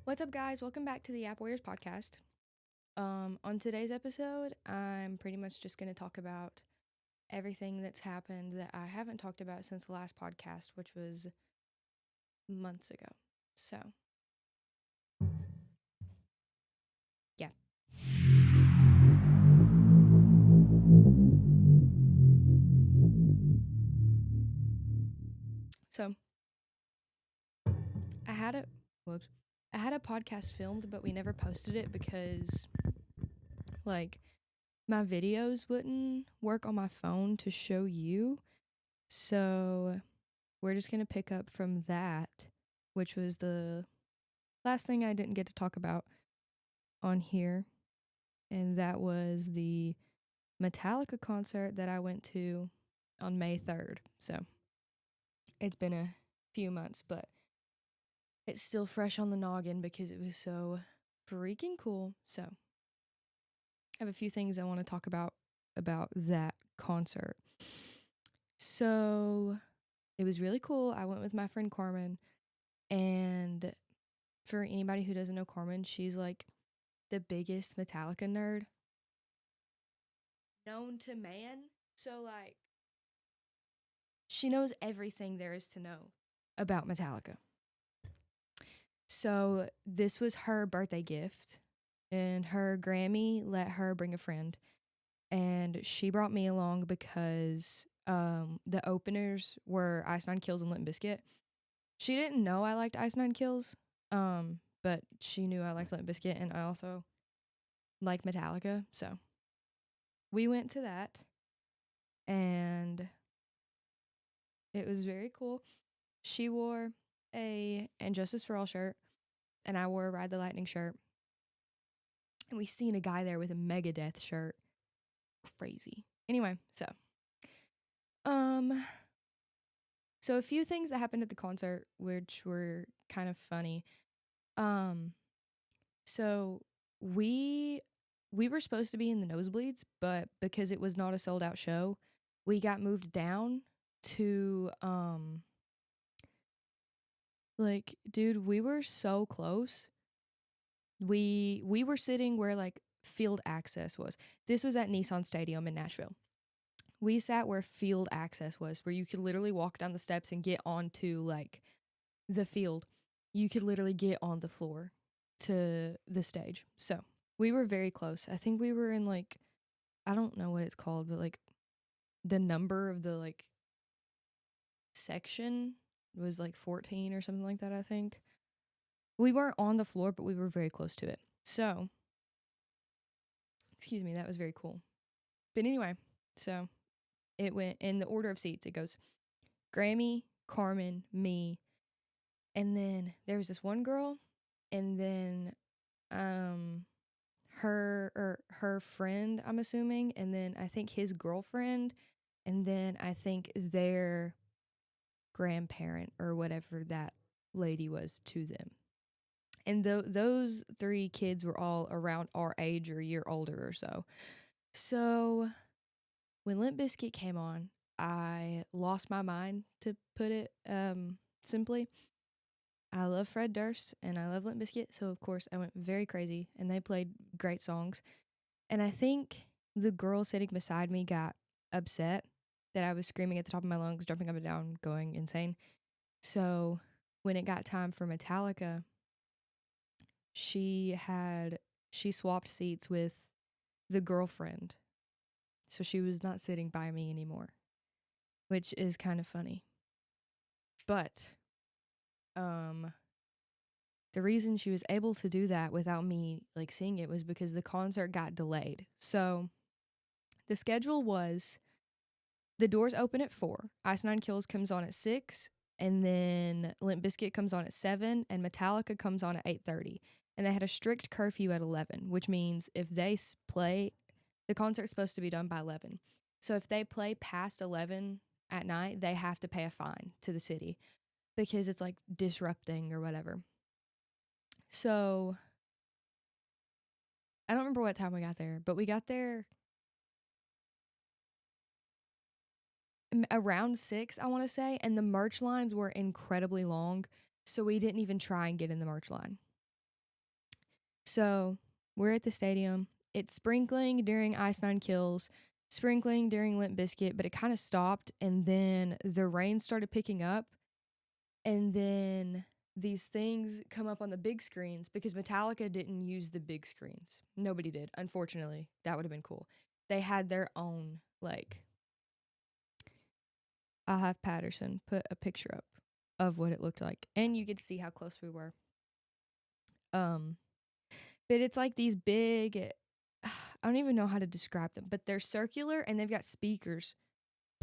What's up, guys? Welcome back to the YAP podcast. On today's episode, I'm pretty much just going to talk about everything that's happened that I haven't talked about since the last podcast, which was months ago. So, yeah. So, I had a whoops. I had a podcast filmed, but we never posted it because like my videos wouldn't work on my phone to show you. So, we're just going to pick up from that, which was the last thing I didn't get to talk about on here, and that was the Metallica concert that I went to on May 3rd. So it's been a few months, but it's still fresh on the noggin because it was so freaking cool. So I have a few things I want to talk about that concert. So it was really cool. I went with my friend Carmen, and for anybody who doesn't know Carmen, she's like the biggest Metallica nerd known to man. So like she knows everything there is to know about Metallica. So this was her birthday gift, and her Grammy let her bring a friend, and she brought me along because the openers were Ice Nine Kills and Limp Bizkit. She didn't know I liked Ice Nine Kills, but she knew I liked Limp Bizkit, and I also like Metallica. So we went to that, and it was very cool. She wore a And Justice for All shirt, and I wore a Ride the Lightning shirt. And we seen a guy there with a Megadeth shirt. Crazy. Anyway, um so a few things that happened at the concert which were kind of funny. Um so we were supposed to be in the nosebleeds, but because it was not a sold out show, we got moved down to like, dude, we were so close. We were sitting where like field access was. This was at Nissan Stadium in Nashville. We sat where field access was, where you could literally walk down the steps and get onto like the field. You could literally get on the floor to the stage. So we were very close. I think we were in like, I don't know what it's called, but like the number of the like section was like 14 or something like that, I think. We weren't on the floor, but we were very close to it. So, excuse me, that was very cool. But anyway, so it went in the order of seats. It goes Grammy, Carmen, me, and then there was this one girl, and then her friend, I'm assuming, and then I think his girlfriend, and then I think their grandparent or whatever that lady was to them. And those three kids were all around our age or a year older or so. So when Limp Bizkit came on, I lost my mind, to put it simply. I love Fred Durst and I love Limp Bizkit, so of course I went very crazy, and they played great songs. And I think the girl sitting beside me got upset that I was screaming at the top of my lungs, jumping up and down, going insane. So when it got time for Metallica, she swapped seats with the girlfriend. So she was not sitting by me anymore, which is kind of funny. But the reason she was able to do that without me like seeing it was because the concert got delayed. So the schedule was the doors open at 4, Ice Nine Kills comes on at 6, and then Limp Bizkit comes on at 7, and Metallica comes on at 8:30. And they had a strict curfew at 11, which means if they play, the concert's supposed to be done by 11. So if they play past 11 at night, they have to pay a fine to the city because it's like disrupting or whatever. So I don't remember what time we got there, but we got there around 6, I want to say, and the merch lines were incredibly long, so we didn't even try and get in the merch line. So we're at the stadium. It's sprinkling during Ice Nine Kills, sprinkling during Limp Bizkit, but it kind of stopped, and then the rain started picking up, and then these things come up on the big screens because Metallica didn't use the big screens. Nobody did, unfortunately. That would have been cool. They had their own, like, I'll have Patterson put a picture up of what it looked like, and you could see how close we were. Um, but it's like these big, I don't even know how to describe them, but they're circular and they've got speakers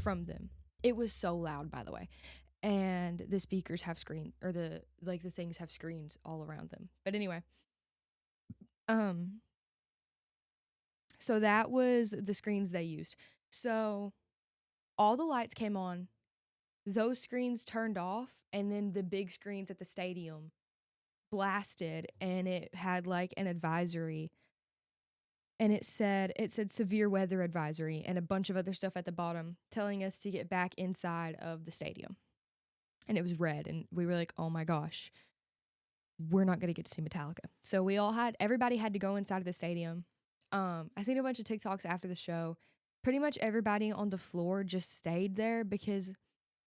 from them. It was so loud, by the way. And the speakers have screen, or the things have screens all around them. But anyway, um so that was the screens they used. So all the lights came on, those screens turned off, and then the big screens at the stadium blasted, and it had like an advisory, and it said severe weather advisory and a bunch of other stuff at the bottom telling us to get back inside of the stadium. And it was red, and we were like, "Oh my gosh, we're not going to get to see Metallica." So everybody had to go inside of the stadium. I seen a bunch of TikToks after the show. Pretty much everybody on the floor just stayed there because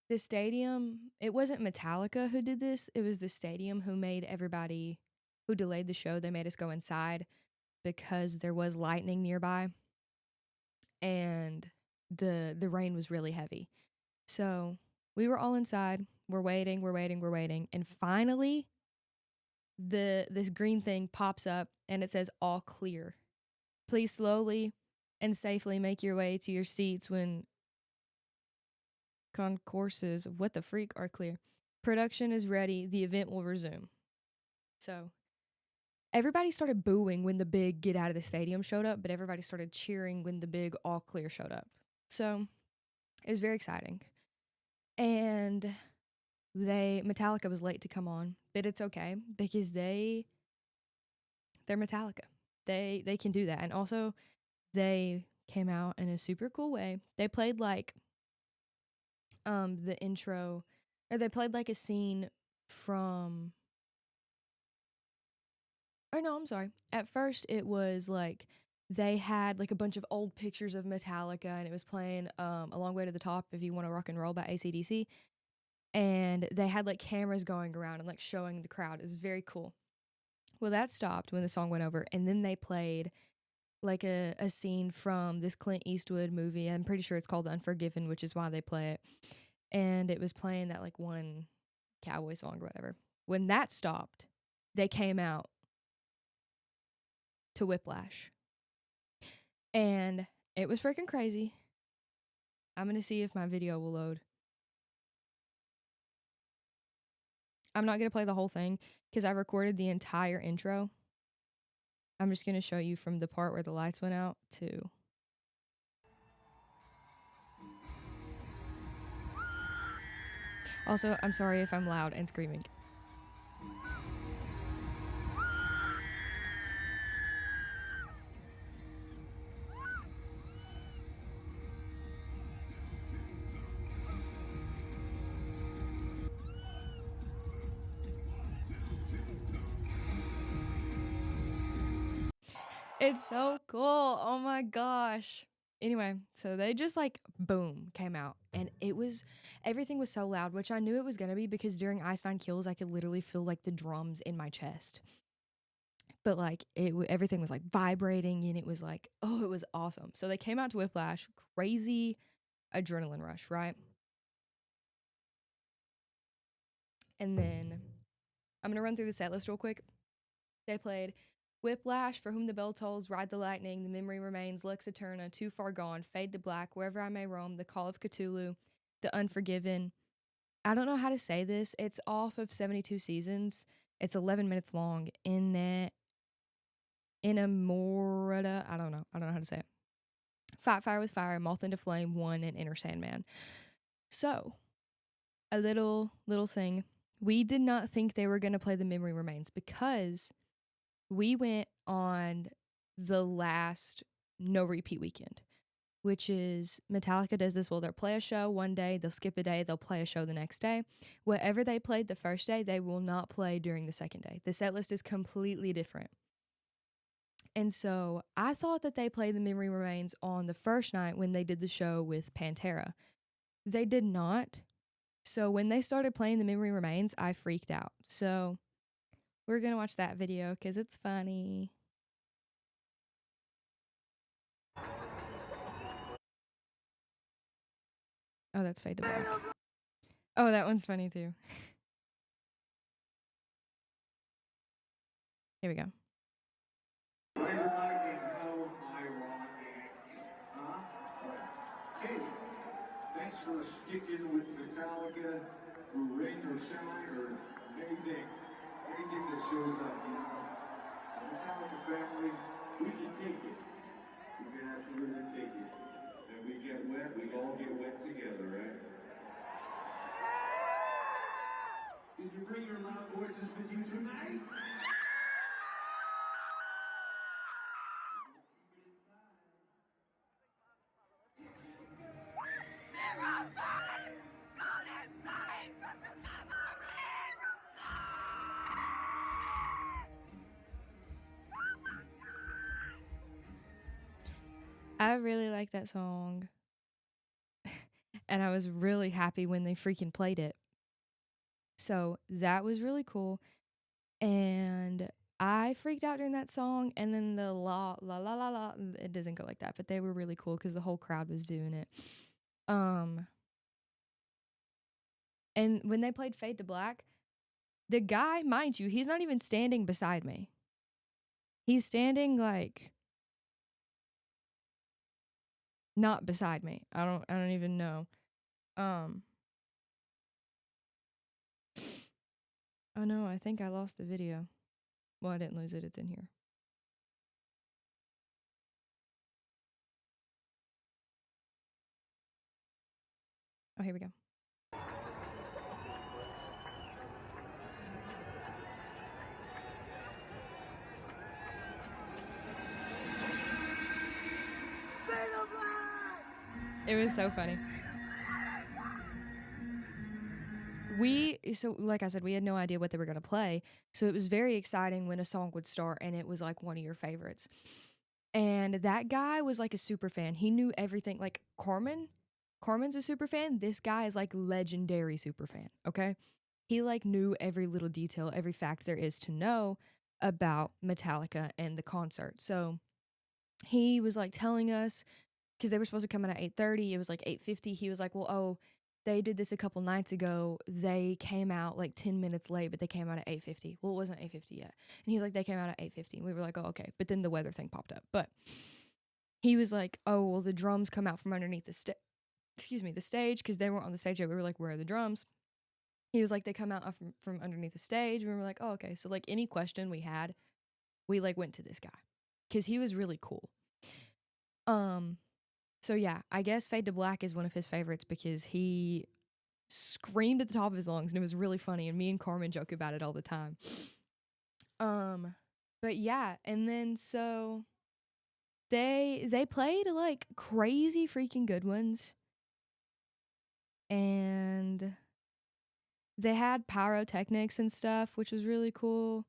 the stadium, it wasn't Metallica who did this. It was the stadium who delayed the show. They made us go inside because there was lightning nearby, and the rain was really heavy. So we were all inside. We're waiting, and finally this green thing pops up and it says all clear. Please slowly and safely make your way to your seats when concourses what the freak are clear. Production is ready. The event will resume. So everybody started booing when the big get out of the stadium showed up, but everybody started cheering when the big all clear showed up. So it was very exciting. And Metallica was late to come on, but it's okay because they're Metallica. They can do that. And also they came out in a super cool way. They played like the intro, or they played like a scene from, oh no, I'm sorry. At first it was like they had like a bunch of old pictures of Metallica, and it was playing A Long Way to the Top, If You Want to Rock and Roll by AC/DC. And they had like cameras going around and like showing the crowd. It was very cool. Well, that stopped when the song went over, and then they played like a scene from this Clint Eastwood movie. I'm pretty sure it's called Unforgiven, which is why they play it. And it was playing that like one cowboy song or whatever. When that stopped, they came out to Whiplash. And it was freaking crazy. I'm going to see if my video will load. I'm not going to play the whole thing because I recorded the entire intro. I'm just going to show you from the part where the lights went out to. Also, I'm sorry if I'm loud and screaming. It's so cool. Oh my gosh. Anyway, so they just like boom came out, and everything was so loud, which I knew it was gonna be because during Ice Nine Kills I could literally feel like the drums in my chest. But like everything was like vibrating, and it was like, oh, it was awesome. So they came out to Whiplash, crazy adrenaline rush, right? And then I'm gonna run through the set list real quick. They played Whiplash, For Whom the Bell Tolls, Ride the Lightning, The Memory Remains, Lex Eterna, Too Far Gone, Fade to Black, Wherever I May Roam, The Call of Cthulhu, The Unforgiven. I don't know how to say this. It's off of 72 Seasons. It's 11 minutes long. Inamorata. I don't know. I don't know how to say it. Fight Fire with Fire, Moth into Flame, One, and Inner Sandman. So, a little thing. We did not think they were going to play The Memory Remains because we went on the last no repeat weekend, which is Metallica does this. Well, they'll play a show one day, they'll skip a day, they'll play a show the next day. Whatever they played the first day, they will not play during the second day. The set list is completely different. And so I thought that they played the Memory Remains on the first night when they did the show with Pantera. They did not. So when they started playing the Memory Remains, I freaked out. So we're going to watch that video because it's funny. Oh, that's Fade to Black. Oh, that one's funny too. Here we go. Hey, thanks for sticking with Metallica through rain or shine or anything that shows up, you know. The Metallica family, we can take it. We can absolutely take it. And we get wet, we all get wet together, right? Did you bring your loud voices with you tonight? I really like that song. And I was really happy when they freaking played it. So that was really cool. And I freaked out during that song. And then the la la la la la, it doesn't go like that, but they were really cool because the whole crowd was doing it. And when they played Fade to Black, the guy, mind you, he's not even standing beside me. He's standing like not beside me. I don't even know. Oh no, I think I lost the video. Well, I didn't lose it. It's in here. Oh, here we go. It was so funny. So like I said, we had no idea what they were going to play. So it was very exciting when a song would start and it was like one of your favorites. And that guy was like a super fan. He knew everything. Like Carmen's a super fan. This guy is like legendary super fan. Okay. He like knew every little detail, every fact there is to know about Metallica and the concert. So he was like telling us, because they were supposed to come in at 8:30. It was like 8:50. He was like, well, oh, they did this a couple nights ago. They came out like 10 minutes late, but they came out at 8:50. Well, it wasn't 8:50 yet. And he's like, they came out at 8:50. And we were like, oh, okay. But then the weather thing popped up. But he was like, oh, well, the drums come out from underneath the stage, because they weren't on the stage yet. We were like, where are the drums? He was like, they come out from underneath the stage. And we were like, oh, okay. So like any question we had, we like went to this guy because he was really cool. So yeah, I guess Fade to Black is one of his favorites because he screamed at the top of his lungs and it was really funny, and me and Carmen joke about it all the time. But yeah, and then so they played like crazy freaking good ones. And they had pyrotechnics and stuff, which was really cool.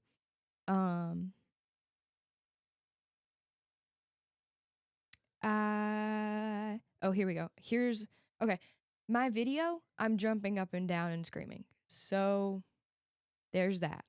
Oh, here we go. Okay. My video, I'm jumping up and down and screaming. So there's that.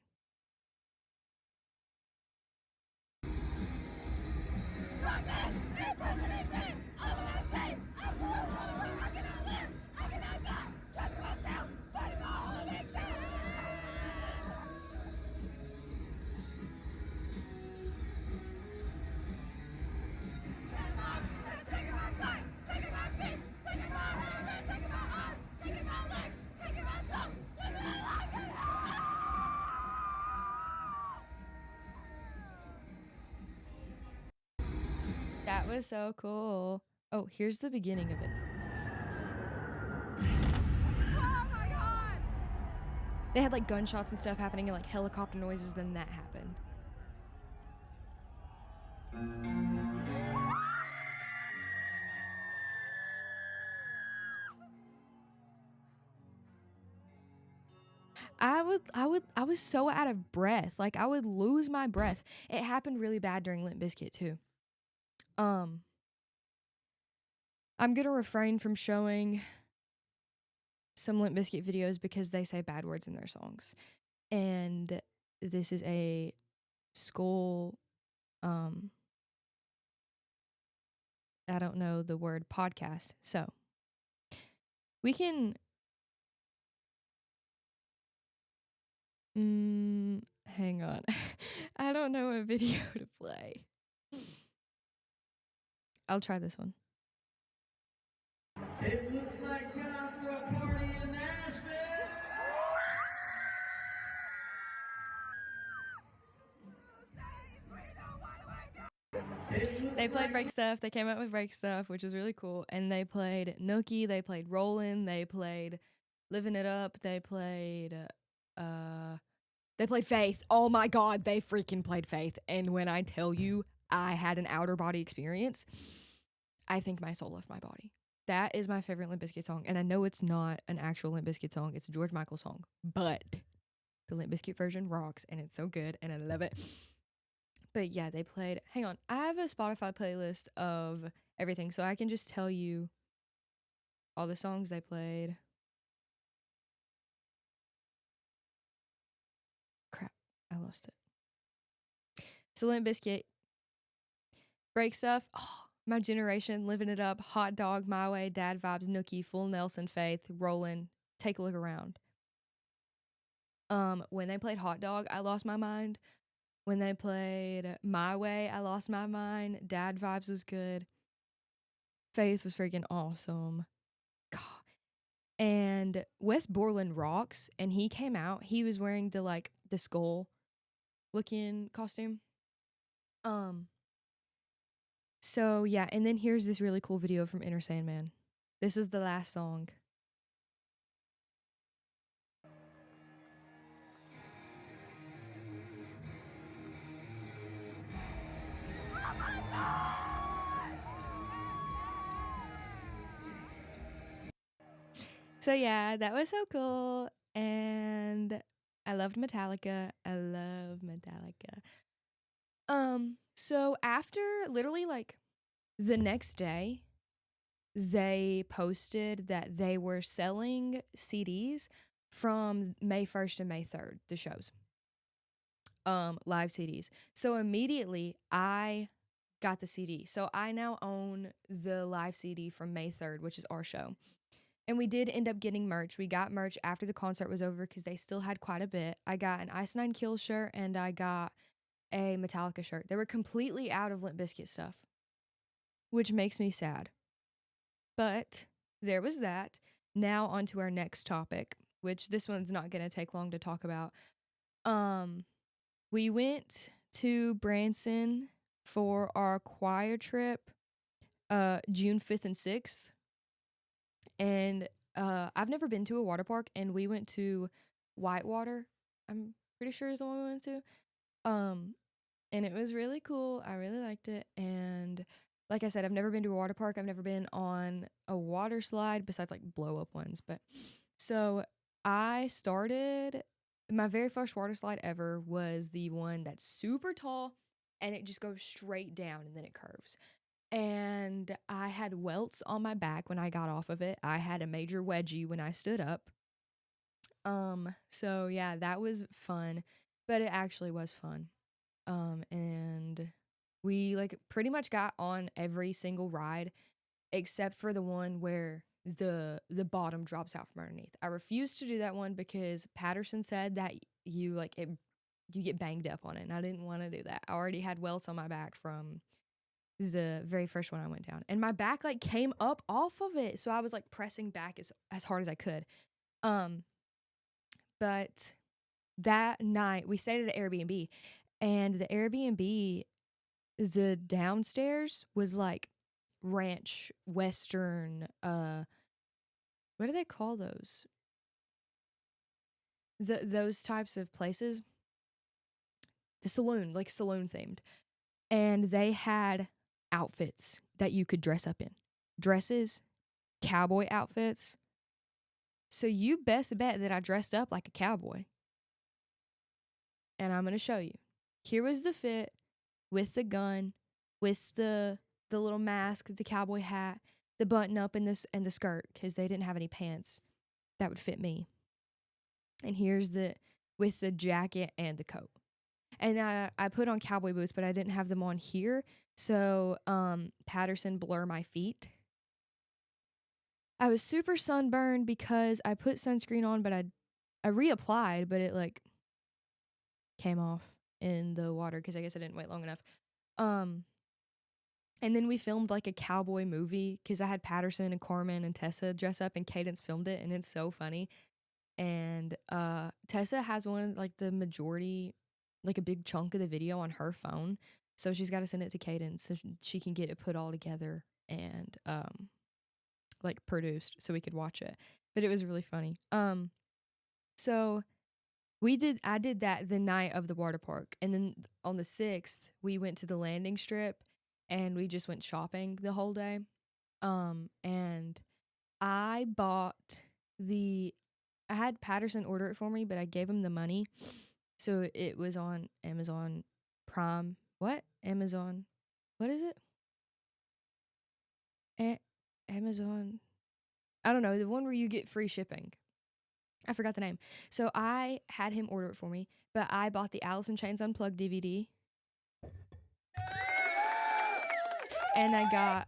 That was so cool. Oh, here's the beginning of it. Oh my god! They had like gunshots and stuff happening and like helicopter noises, then that happened. I was so out of breath. Like I would lose my breath. It happened really bad during Limp Bizkit too. I'm gonna refrain from showing some Limp Bizkit videos because they say bad words in their songs. And this is a school I don't know the word podcast. So we can hang on. I don't know a video to play. I'll try this one. It looks like time for a party in Nashville. They played Break Stuff. They came out with Break Stuff, which was really cool. And they played Nookie. They played Rollin'. They played Living It Up. They played Faith. Oh my God, they freaking played Faith. And when I tell you I had an outer body experience, I think my soul left my body. That is my favorite Limp Bizkit song. And I know it's not an actual Limp Bizkit song. It's a George Michael song. But the Limp Bizkit version rocks. And it's so good. And I love it. But yeah, they played. Hang on. I have a Spotify playlist of everything. So I can just tell you all the songs they played. Crap. I lost it. So Limp Bizkit. Break Stuff. Oh, My Generation, Living It Up, Hot Dog, My Way, Dad Vibes, Nookie, Full Nelson, Faith, Rollin', Take a Look Around. When they played Hot Dog, I lost my mind. When they played My Way, I lost my mind. Dad Vibes was good. Faith was freaking awesome. God. And Wes Borland rocks, and he came out. He was wearing the skull looking costume. So yeah, and then here's this really cool video from Inner Sandman. This is the last song. So yeah, that was so cool. And I loved Metallica. I love Metallica. So after literally the next day, they posted that they were selling CDs from May 1st to May 3rd, the shows. Live CDs. So immediately I got the CD. So I now own the live CD from May 3rd, which is our show. And we did end up getting merch. We got merch after the concert was over because they still had quite a bit. I got an Ice Nine Kills shirt and I got a Metallica shirt. They were completely out of Limp Bizkit stuff, which makes me sad. But there was that. Now on to our next topic, which this one's not going to take long to talk about. We went to Branson for our choir trip June 5th and 6th. And I've never been to a water park, and we went to Whitewater. I'm pretty sure is the one we went to. And it was really cool. I really liked it. And like I said, I've never been to a water park. I've never been on a water slide besides blow up ones. But so I started, my very first water slide ever was the one that's super tall and it just goes straight down and then it curves. And I had welts on my back when I got off of it. I had a major wedgie when I stood up. So yeah, that was fun, but it actually was fun. And we pretty much got on every single ride except for the one where the bottom drops out from underneath. I refused to do that one because Patterson said that you get banged up on it, and I didn't want to do that. I already had welts on my back from the very first one I went down, and my back came up off of it, so I was pressing back as hard as I could. But that night we stayed at an Airbnb, and the Airbnb, the downstairs was ranch western, what do they call those? Those types of places. The saloon, saloon themed. And they had outfits that you could dress up in. Dresses, cowboy outfits. So you best bet that I dressed up like a cowboy. and I'm going to show you. Here was the fit with the gun, with the little mask, the cowboy hat, the button up and the skirt, because they didn't have any pants that would fit me. And here's the with the jacket and the coat. And I put on cowboy boots, but I didn't have them on here. So Patterson blur my feet. I was super sunburned because I put sunscreen on, but I reapplied, but it like came off in the water because I guess I didn't wait long enough. And then we filmed like a cowboy movie because I had Patterson and Carmen and Tessa dress up, and Cadence filmed it, and it's so funny. And Tessa has one of like the majority, like a big chunk of the video on her phone, so she's got to send it to Cadence so she can get it put all together and like produced so we could watch it. But it was really funny. So I did that the night of the water park, and then on the 6th we went to the landing strip and we just went shopping the whole day. And I bought I had Patterson order it for me, but I gave him the money. So it was on Amazon Prime. What? Amazon. What is it? Amazon. I don't know. The one where you get free shipping. I forgot the name. So I had him order it for me, but I bought the Alice in Chains Unplugged DVD. And I got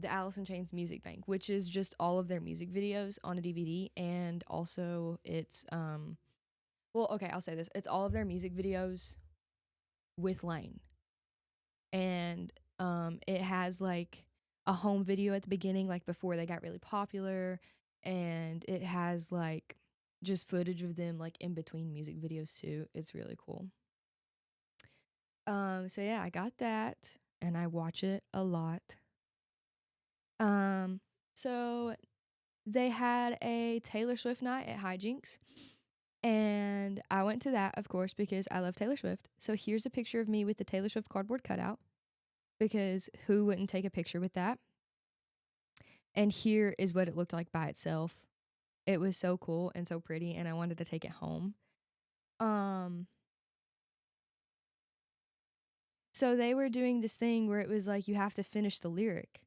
the Alice in Chains Music Bank, which is just all of their music videos on a DVD. And also it's well, okay, I'll say this. It's all of their music videos with Lane. And it has like a home video at the beginning, like before they got really popular. And it has like just footage of them like in between music videos too. It's really cool. So yeah, I got that and I watch it a lot. So they had a Taylor Swift night at Hijinks, and I went to that, of course, because I love Taylor Swift. So here's a picture of me with the Taylor Swift cardboard cutout, because who wouldn't take a picture with that? And here is what it looked like by itself. It was so cool and so pretty, and I wanted to take it home. So they were doing this thing where it was like you have to finish the lyric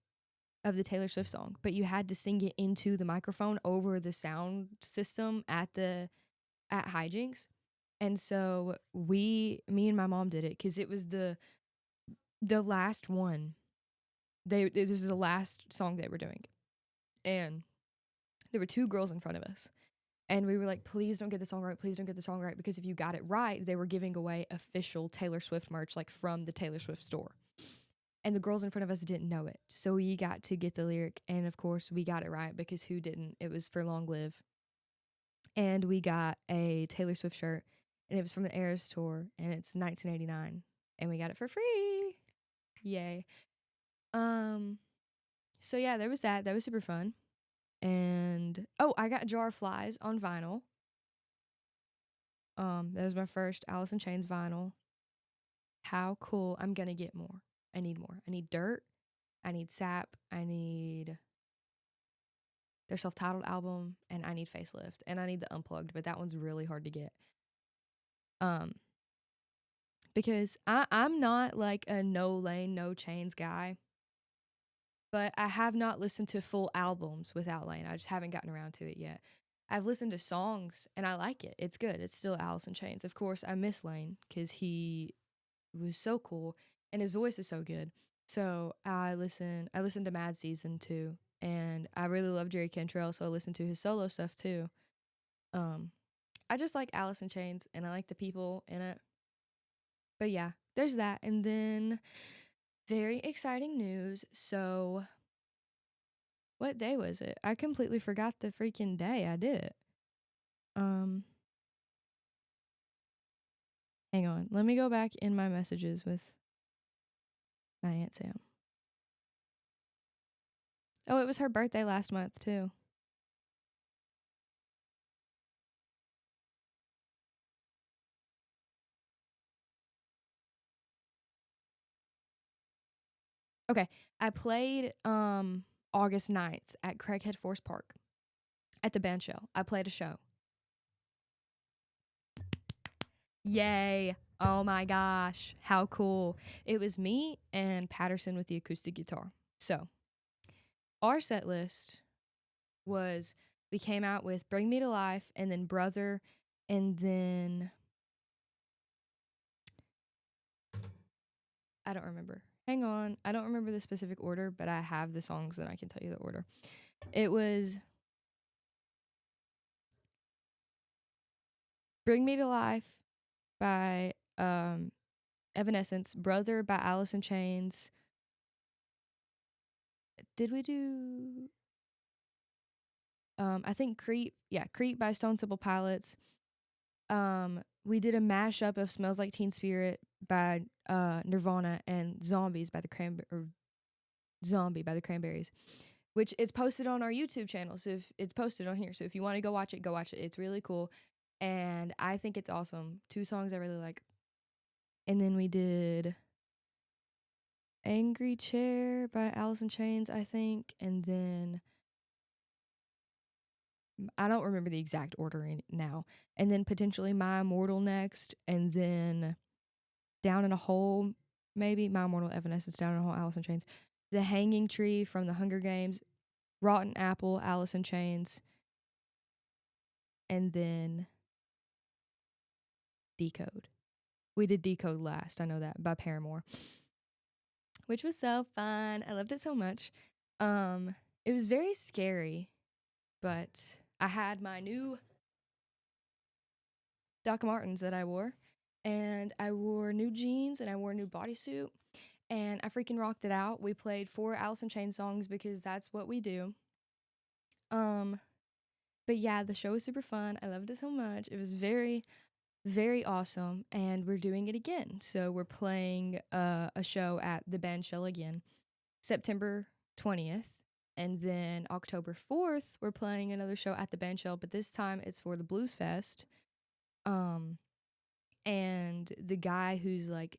of the Taylor Swift song, but you had to sing it into the microphone over the sound system at Hijinks. And so me and my mom did it because it was the last one. This was the last song they were doing, and there were 2 girls in front of us, and we were like, please don't get the song right, please don't get the song right, because if you got it right, they were giving away official Taylor Swift merch, like from the Taylor Swift store. And the girls in front of us didn't know it. So we got to get the lyric. And of course, we got it right because who didn't? It was for Long Live. And we got a Taylor Swift shirt. And it was from the Eras tour. And it's 1989. And we got it for free. Yay. So yeah, there was that. That was super fun. And I got Jar of Flies on vinyl. That was my first Alice in Chains vinyl. How cool. I'm gonna get more. I need more. I need Dirt. I need Sap. I need their self-titled album, and I need Facelift, and I need the Unplugged, but that one's really hard to get. Because I'm not like a no Lane, no Chains guy, but I have not listened to full albums without Lane. I just haven't gotten around to it yet. I've listened to songs, and I like it. It's good. It's still Alice in Chains. Of course, I miss Lane because he was so cool, and his voice is so good. So I listen to Mad Season too, and I really love Jerry Cantrell, so I listen to his solo stuff too. I just like Alice in Chains, and I like the people in it. But yeah, there's that. And then very exciting news. So what day was it? I completely forgot the freaking day I did it. Hang on. Let me go back in my messages with my Aunt Sam. Oh, it was her birthday last month too. Okay, I played August 9th at Craighead Forest Park at the band shell. I played a show. Yay. Oh my gosh, how cool. It was me and Patterson with the acoustic guitar. So, our set list was we came out with Bring Me to Life and then Brother and then I don't remember. Hang on. I don't remember the specific order, but I have the songs and I can tell you the order. It was Bring Me to Life by Evanescence, Brother by Alice in Chains. Did we do I think Creep, yeah, Creep by Stone Temple Pilots. We did a mashup of Smells Like Teen Spirit by Nirvana and Zombies by the Zombie by the Cranberries, which it's posted on our YouTube channel. So if it's posted on here, so if you want to go watch it, go watch it. It's really cool, and I think it's awesome. 2 songs I really like. And then we did Angry Chair by Alice in Chains, I think, and then I don't remember the exact order now. And then potentially My Immortal next, and then Down in a Hole, maybe My Immortal, Evanescence, Down in a Hole, Alice in Chains, The Hanging Tree from The Hunger Games, Rotten Apple, Alice in Chains, and then Decode. We did Decode last, I know that, by Paramore, which was so fun. I loved it so much. It was very scary, but I had my new Doc Martens that I wore, and I wore new jeans and I wore a new bodysuit, and I freaking rocked it out. We played 4 Alice in Chains songs because that's what we do. But yeah, the show was super fun. I loved it so much. It was very, very awesome, and we're doing it again. So we're playing a show at the Band Shell again, September 20th. And then October 4th, we're playing another show at the Band Shell, but this time it's for the Blues Fest. And the guy who's like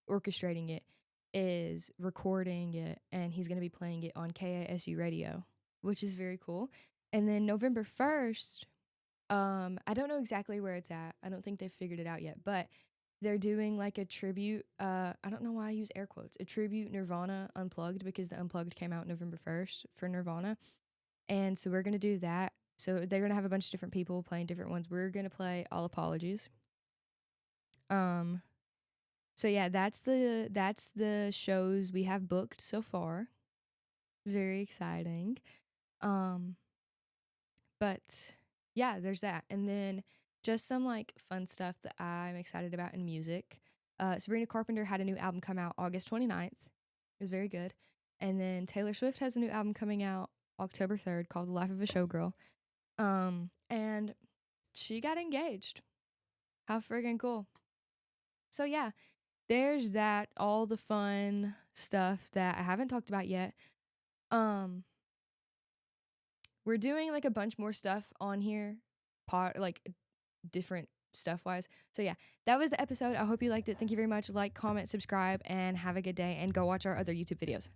orchestrating it is recording it, and he's going to be playing it on KASU radio, which is very cool. And then November 1st, I don't know exactly where it's at. I don't think they've figured it out yet, but they're doing like a tribute. I don't know why I use air quotes. A tribute Nirvana Unplugged, because the Unplugged came out November 1st for Nirvana. And so we're going to do that. So they're going to have a bunch of different people playing different ones. We're going to play All Apologies. So yeah, that's the shows we have booked so far. Very exciting. Um but yeah, there's that. And then just some like fun stuff that I'm excited about in music. Sabrina Carpenter had a new album come out August 29th. It was very good. And then Taylor Swift has a new album coming out October 3rd called The Life of a Showgirl. And she got engaged. How friggin' cool. So yeah, there's that, all the fun stuff that I haven't talked about yet. We're doing like a bunch more stuff on here, like different stuff wise. So yeah, that was the episode. I hope you liked it. Thank you very much. Like, comment, subscribe, and have a good day, and go watch our other YouTube videos.